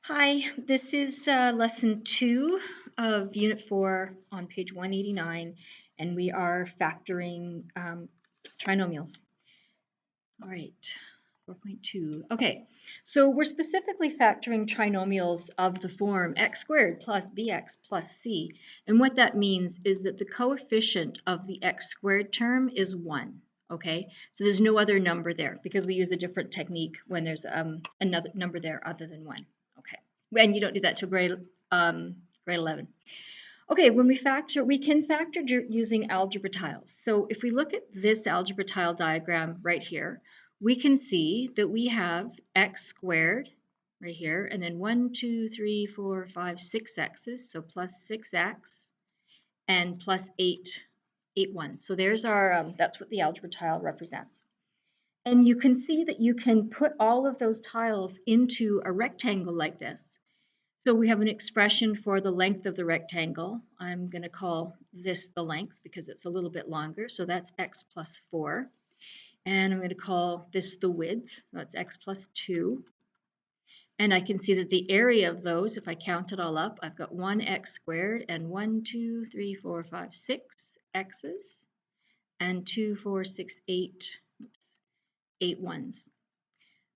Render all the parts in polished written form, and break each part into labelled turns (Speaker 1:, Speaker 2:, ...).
Speaker 1: Hi, this is lesson 2 of Unit 4 on page 189, and we are factoring trinomials. All right, 4.2. Okay, so we're specifically factoring trinomials of the form x squared plus bx plus c, and what that means is that the coefficient of the x squared term is 1. Okay, so there's no other number there because we use a different technique when there's another number there other than 1. Okay, and you don't do that till grade 11. Okay, when we factor, we can factor using algebra tiles. So if we look at this algebra tile diagram right here, we can see that we have x squared right here, and then 1, 2, 3, 4, 5, 6 x's, so plus 6x, and plus 8 ones. So there's our, that's what the algebra tile represents. And you can see that you can put all of those tiles into a rectangle like this. So we have an expression for the length of the rectangle. I'm going to call this the length because it's a little bit longer. So that's x plus 4. And I'm going to call this the width. That's x plus 2. And I can see that the area of those, if I count it all up, I've got 1x squared and 1, 2, 3, 4, 5, 6 x's and 2, 4, 6, 8 ones.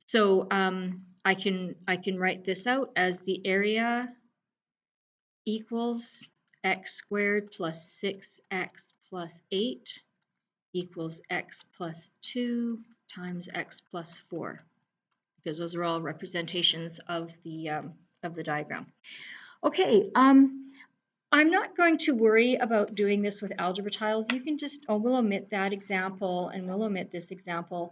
Speaker 1: So I can write this out as the area equals x squared plus 6x plus 8 equals x plus 2 times x plus 4, because those are all representations of the diagram. Okay, I'm not going to worry about doing this with algebra tiles. You can just, we'll omit that example and we'll omit this example.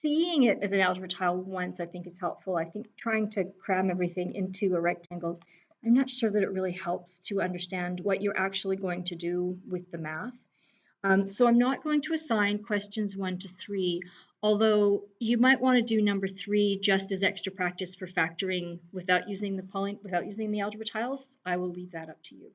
Speaker 1: Seeing it as an algebra tile once I think is helpful. I think trying to cram everything into a rectangle, I'm not sure that it really helps to understand what you're actually going to do with the math. So I'm not going to assign questions 1 to 3, although you might want to do number 3 just as extra practice for factoring without using the algebra tiles. I will leave that up to you.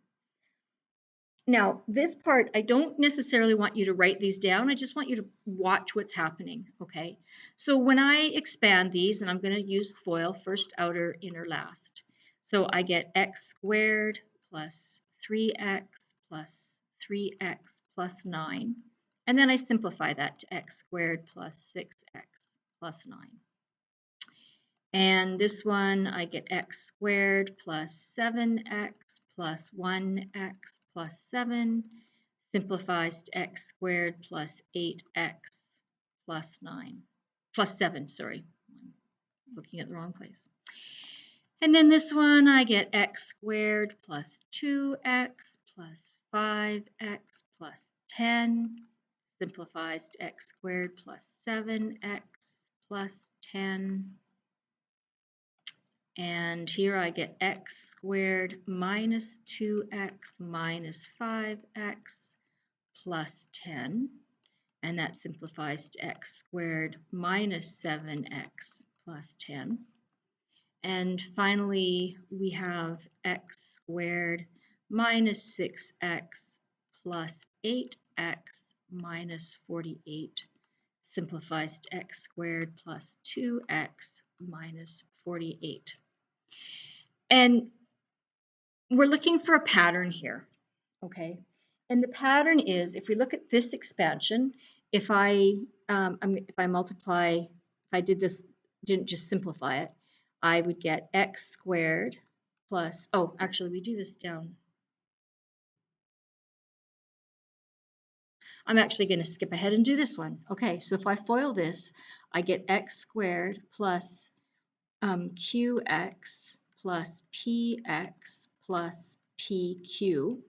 Speaker 1: Now, this part, I don't necessarily want you to write these down. I just want you to watch what's happening, okay? So when I expand these, and I'm going to use FOIL, first, outer, inner, last. So I get x squared plus 3x plus 3x plus 9. And then I simplify that to x squared plus 6x plus 9. And this one, I get x squared plus 7x plus 1x plus 7 simplifies to x squared plus 8x plus 7, sorry. I'm looking at the wrong place. And then this one, I get x squared plus 2x plus 5x plus 10 simplifies to x squared plus 7x plus 10. And here I get x squared minus 2x minus 5x plus 10. And that simplifies to x squared minus 7x plus 10. And finally, we have x squared minus 6x plus 8x minus 48 simplifies to x squared plus 2x minus 48. And we're looking for a pattern here, okay? And the pattern is, if we look at this expansion, if I multiply, if I did this, didn't just simplify it, I would get x squared plus, oh, actually we do this down. I'm actually going to skip ahead and do this one. Okay, so if I FOIL this, I get x squared plus qx plus px plus pq.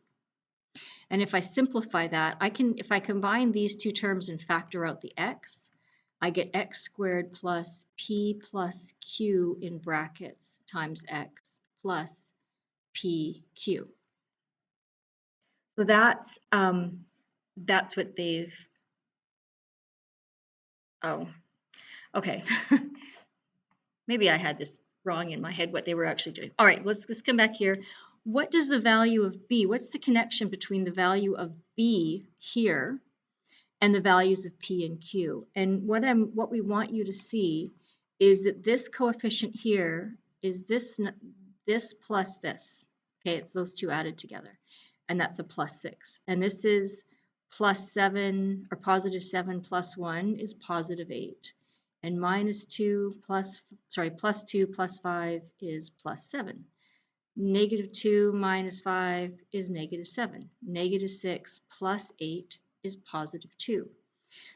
Speaker 1: And if I simplify that, if I combine these two terms and factor out the x, I get x squared plus p plus q in brackets times x plus pq. So that's what they've, oh, okay. Maybe I had this wrong in my head, what they were actually doing. All right, let's come back here. What does the value of b, what's the connection between the value of b here and the values of p and q? And what we want you to see is that this coefficient here is this plus this. Okay, it's those two added together, and that's a plus 6. And this is plus 7 or positive 7 plus 1 is positive 8. And plus 2 plus 5 is plus 7. Negative 2 minus 5 is negative 7. Negative 6 plus 8 is positive 2.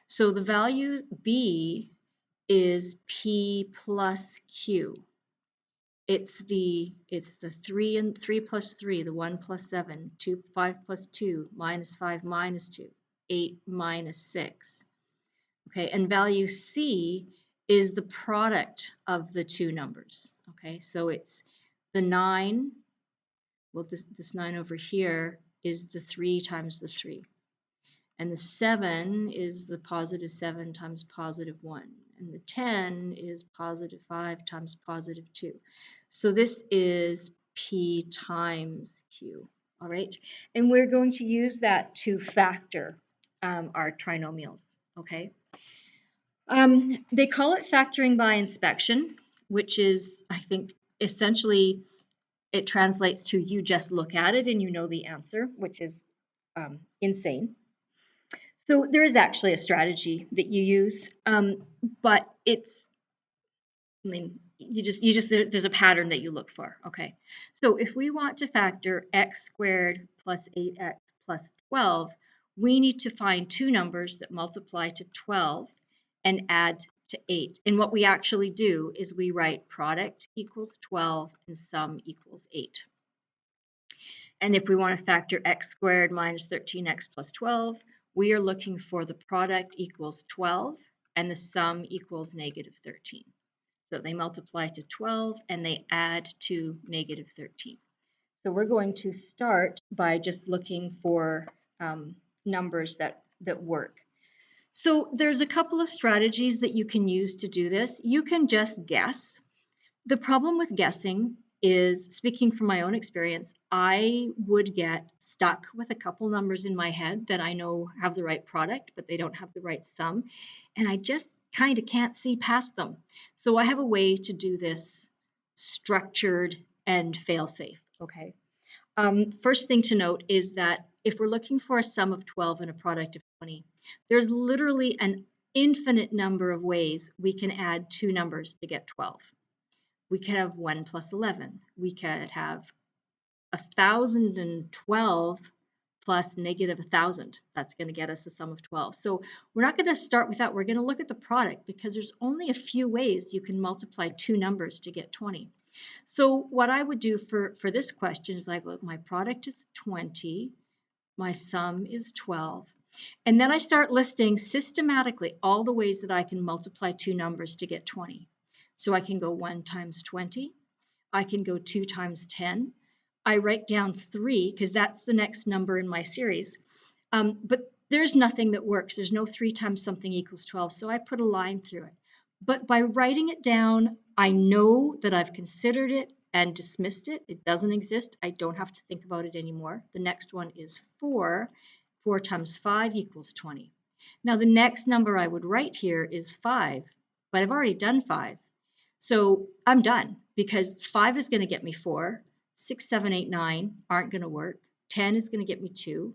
Speaker 1: So the value B is P plus Q. It's the 3 and 3 plus 3, the 1 plus 7, 5 plus 2, minus 5 minus 2, 8 minus 6. Okay, and value C is the product of the two numbers. Okay, so it's the 9, well, this 9 over here is the 3 times the 3. And the 7 is the positive 7 times positive 1. And the 10 is positive 5 times positive 2. So this is P times Q. All right. And we're going to use that to factor our trinomials. Okay. They call it factoring by inspection, which is, I think, essentially it translates to you just look at it and you know the answer, which is insane. So there is actually a strategy that you use, but it's, I mean, there's a pattern that you look for, okay? So if we want to factor x squared plus 8x plus 12, we need to find two numbers that multiply to 12 and add to 8. And what we actually do is we write product equals 12 and sum equals 8. And if we want to factor x squared minus 13x plus 12, we are looking for the product equals 12 and the sum equals negative 13. So they multiply to 12 and they add to negative 13. So we're going to start by just looking for numbers that work. So there's a couple of strategies that you can use to do this. You can just guess. The problem with guessing is, speaking from my own experience, I would get stuck with a couple numbers in my head that I know have the right product, but they don't have the right sum, and I just kind of can't see past them. So I have a way to do this structured and fail-safe, okay? First thing to note is that if we're looking for a sum of 12 and a product of 20, there's literally an infinite number of ways we can add two numbers to get 12. We could have 1 plus 11. We could have 1,012 plus negative 1,000. That's going to get us a sum of 12. So we're not going to start with that. We're going to look at the product because there's only a few ways you can multiply two numbers to get 20. So what I would do for this question is like, look, my product is 20. My sum is 12. And then I start listing systematically all the ways that I can multiply two numbers to get 20. So I can go 1 times 20. I can go 2 times 10. I write down 3 because that's the next number in my series. But there's nothing that works. There's no 3 times something equals 12. So I put a line through it. But by writing it down, I know that I've considered it and dismissed it. It doesn't exist. I don't have to think about it anymore. The next one is 4. 4 times 5 equals 20. Now the next number I would write here is 5, but I've already done 5. So I'm done because 5 is going to get me 4, 6, 7, 8, 9 aren't going to work. 10 is going to get me 2.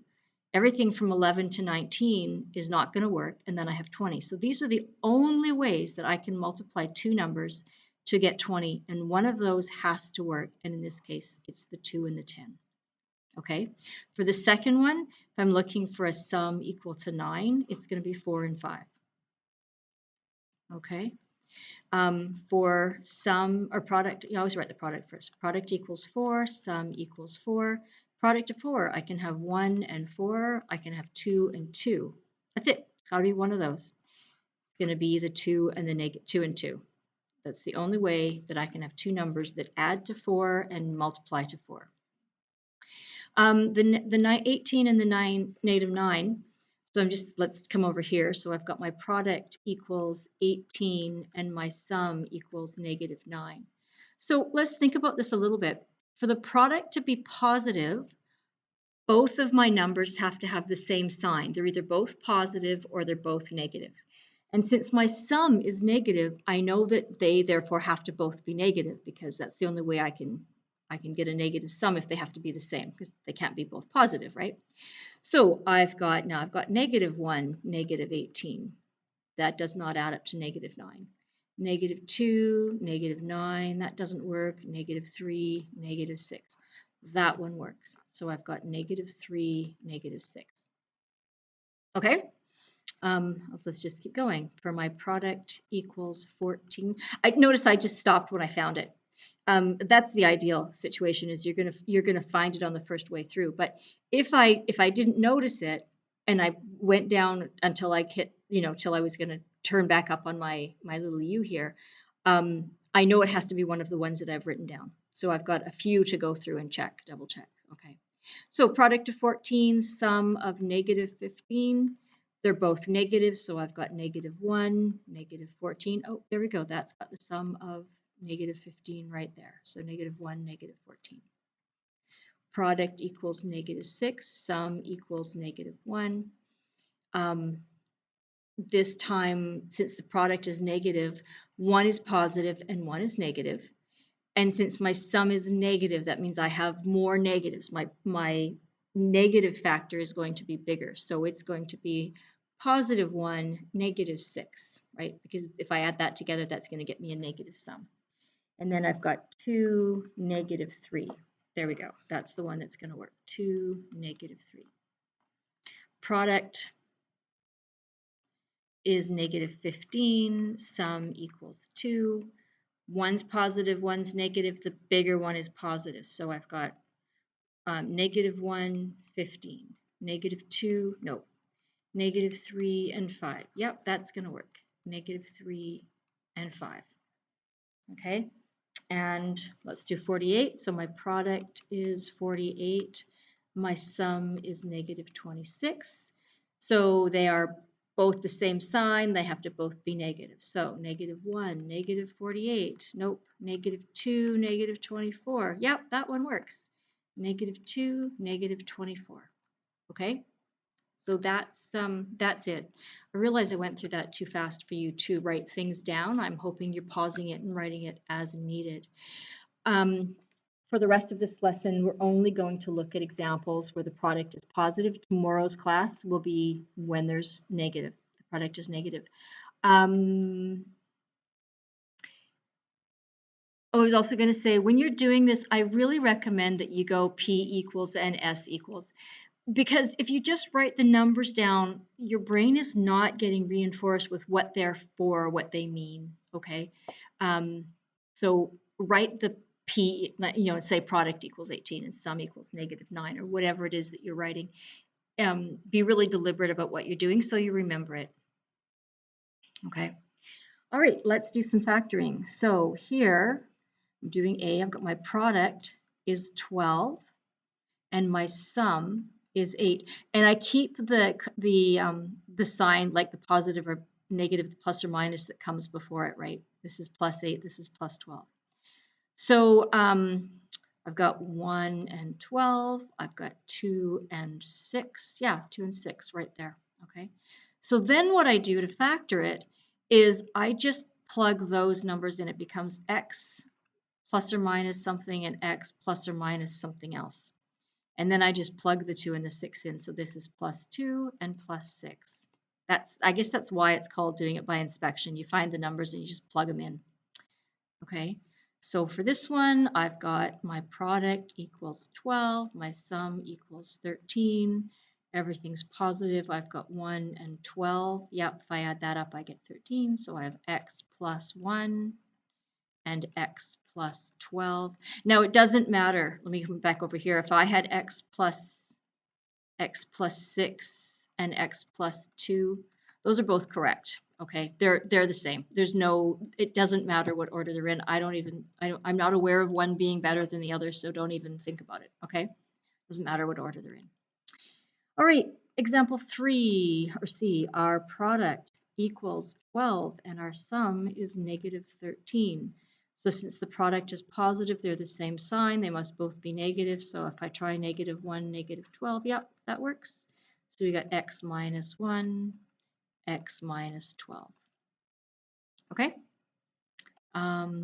Speaker 1: Everything from 11 to 19 is not going to work, and then I have 20. So these are the only ways that I can multiply two numbers to get 20, and one of those has to work, and in this case, it's the 2 and the 10. Okay, for the second one, if I'm looking for a sum equal to 9, it's going to be 4 and 5. Okay. For sum or product, you always write the product first. Product equals 4, sum equals 4. Product of 4, I can have 1 and 4. I can have 2 and 2. That's it. Got to be one of those. It's going to be the 2 and the negative 2 and 2. That's the only way that I can have two numbers that add to 4 and multiply to 4. The 18 and the negative 9. So let's come over here. So I've got my product equals 18 and my sum equals negative 9. So let's think about this a little bit. For the product to be positive, both of my numbers have to have the same sign. They're either both positive or they're both negative. And since my sum is negative, I know that they therefore have to both be negative, because that's the only way I can get a negative sum if they have to be the same, because they can't be both positive, right? So I've got -1, -18. That does not add up to -9. -2, -9, that doesn't work. -3, -6. That one works. So I've got -3, -6. Okay? Let's just keep going. For my product equals 14. Notice I just stopped when I found it. That's the ideal situation, is you're gonna find it on the first way through. But if I didn't notice it and I went down until I hit, till I was gonna turn back up on my little U here, I know it has to be one of the ones that I've written down. So I've got a few to go through and double check. Okay. So product of 14, sum of -15. They're both negative, so I've got -1, -14. Oh, there we go. That's got the sum of -15 right there. So -1, -14. Product equals -6, sum equals -1. This time, since the product is negative, one is positive and one is negative. And since my sum is negative, that means I have more negatives. My negative factor is going to be bigger. So it's going to be +1, -6, right? Because if I add that together, that's going to get me a negative sum. And then I've got 2, -3. There we go. That's the one that's going to work. 2, -3. Product is -15. Sum equals 2. One's positive, one's negative. The bigger one is positive. So I've got -1, 15. -2, nope. -3 and 5. Yep, that's going to work. -3 and 5. Okay, and let's do 48. So my product is 48. My sum is -26. So they are both the same sign. They have to both be negative. So -1, -48. Nope. -2, -24. Yep, that one works. -2, -24. Okay, so that's it. I realize I went through that too fast for you to write things down. I'm hoping you're pausing it and writing it as needed. For the rest of this lesson, we're only going to look at examples where the product is positive. Tomorrow's class will be when there's negative. The product is negative. I was also going to say, when you're doing this, I really recommend that you go P equals and S equals. Because if you just write the numbers down, your brain is not getting reinforced with what they're for, what they mean, okay? So write the P, say product equals 18 and sum equals -9, or whatever it is that you're writing. Be really deliberate about what you're doing so you remember it, okay? All right, let's do some factoring. So here, I'm doing A. I've got my product is 12. And my sum is 8. And I keep the sign, like the positive or negative, the plus or minus that comes before it, right? This is +8, this is +12. So I've got 1 and 12. I've got 2 and 6. Yeah, 2 and 6 right there. Okay. So then what I do to factor it is I just plug those numbers in. It becomes x plus or minus something and x plus or minus something else. And then I just plug the 2 and the 6 in. So this is +2 and +6. I guess that's why it's called doing it by inspection. You find the numbers and you just plug them in. Okay, so for this one, I've got my product equals 12, my sum equals 13. Everything's positive. I've got 1 and 12. Yep, if I add that up, I get 13. So I have x plus 1 and x plus 12. Now it doesn't matter. Let me come back over here. If I had x plus 6 and x plus 2, those are both correct. Okay, they're the same. It doesn't matter what order they're in. I'm not aware of one being better than the other, so don't even think about it. Okay, doesn't matter what order they're in. All right, example 3 or C. Our product equals 12 and our sum is -13. So since the product is positive, they're the same sign. They must both be negative. So if I try -1, -12, yep, that works. So we got x minus 1, x minus 12. Okay.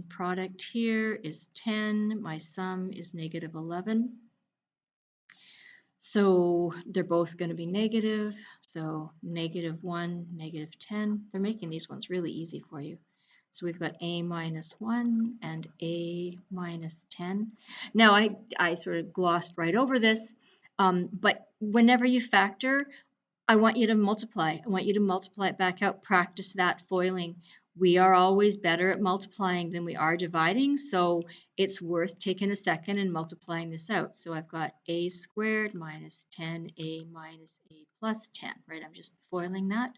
Speaker 1: Product here is 10. My sum is negative 11. So they're both going to be negative. So negative 1, negative 10. They're making these ones really easy for you. So we've got a minus 1 and a minus 10. Now I sort of glossed right over this, but whenever you factor, I want you to multiply. I want you to multiply it back out. Practice that foiling. We are always better at multiplying than we are dividing, so it's worth taking a second and multiplying this out. So I've got a squared minus 10a minus a plus 10, right? I'm just foiling that.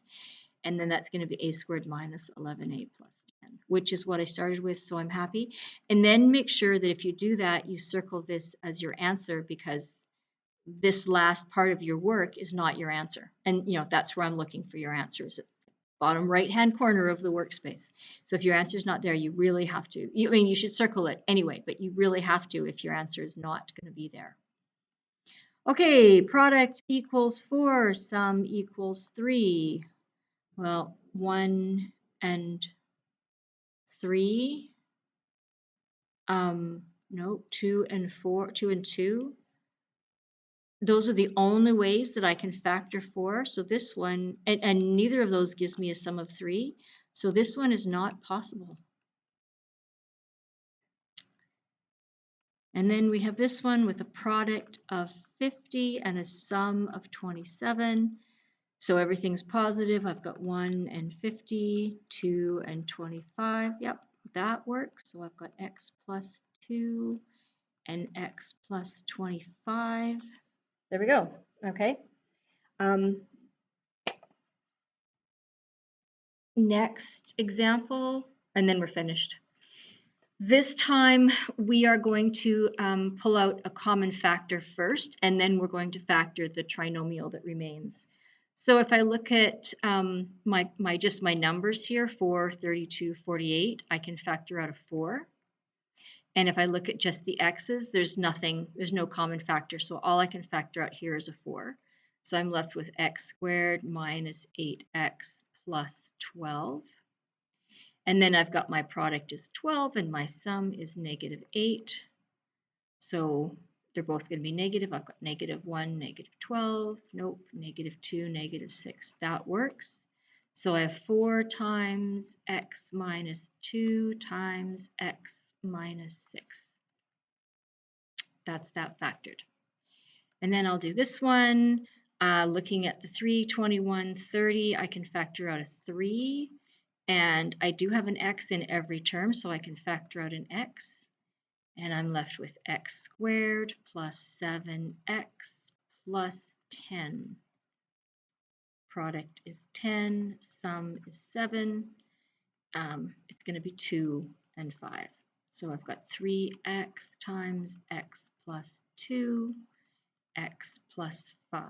Speaker 1: And then that's going to be a squared minus 11a plus 10, which is what I started with, so I'm happy. And then make sure that if you do that, you circle this as your answer, because this last part of your work is not your answer. And that's where I'm looking for your answers, at the bottom right hand corner of the workspace. So if your answer is not there, you really have to, I mean, you should circle it anyway, but you really have to if your answer is not going to be there. Okay, product equals 4, sum equals 3. Well, 1 and 3, no, 2 and 4, 2 and 2. Those are the only ways that I can factor 4. So this one, and neither of those gives me a sum of 3. So this one is not possible. And then we have this one with a product of 50 and a sum of 27. So everything's positive. I've got 1 and 50, 2 and 25. Yep, that works. So I've got x plus 2 and x plus 25. There we go. Okay. Next example, and then we're finished. This time we are going to pull out a common factor first, and then we're going to factor the trinomial that remains. So if I look at my numbers here, 4, 32, 48, I can factor out a 4. And if I look at just the x's, there's no common factor. So all I can factor out here is a 4. So I'm left with x squared minus 8x plus 12. And then I've got my product is 12 and my sum is negative 8. So they're both going to be negative. I've got negative 1, negative 12. Nope, negative 2, negative 6. That works. So I have 4 times x minus 2 times x minus 6. That's that factored. And then I'll do this one. Looking at the 3, 21, 30, I can factor out a 3. And I do have an x in every term, so I can factor out an x. And I'm left with x squared plus 7x plus 10. Product is 10, sum is 7. It's going to be 2 and 5. So I've got 3x times x plus 2, x plus 5.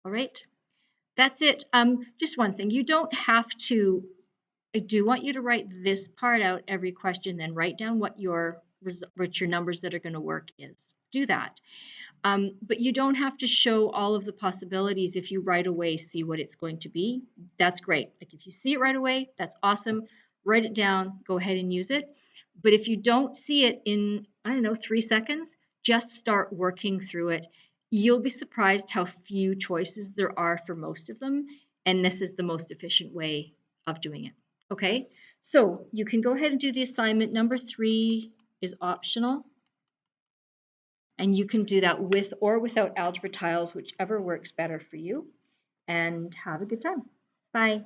Speaker 1: All right, that's it. Just one thing. You don't have to, I do want you to write this part out every question, then write down what your numbers that are going to work is. Do that. But you don't have to show all of the possibilities if you right away see what it's going to be. That's great. Like if you see it right away, that's awesome. Write it down, go ahead and use it. But if you don't see it in, 3 seconds, just start working through it. You'll be surprised how few choices there are for most of them. And this is the most efficient way of doing it. Okay, so you can go ahead and do the assignment. Number 3 is optional. And you can do that with or without algebra tiles, whichever works better for you. And have a good time. Bye.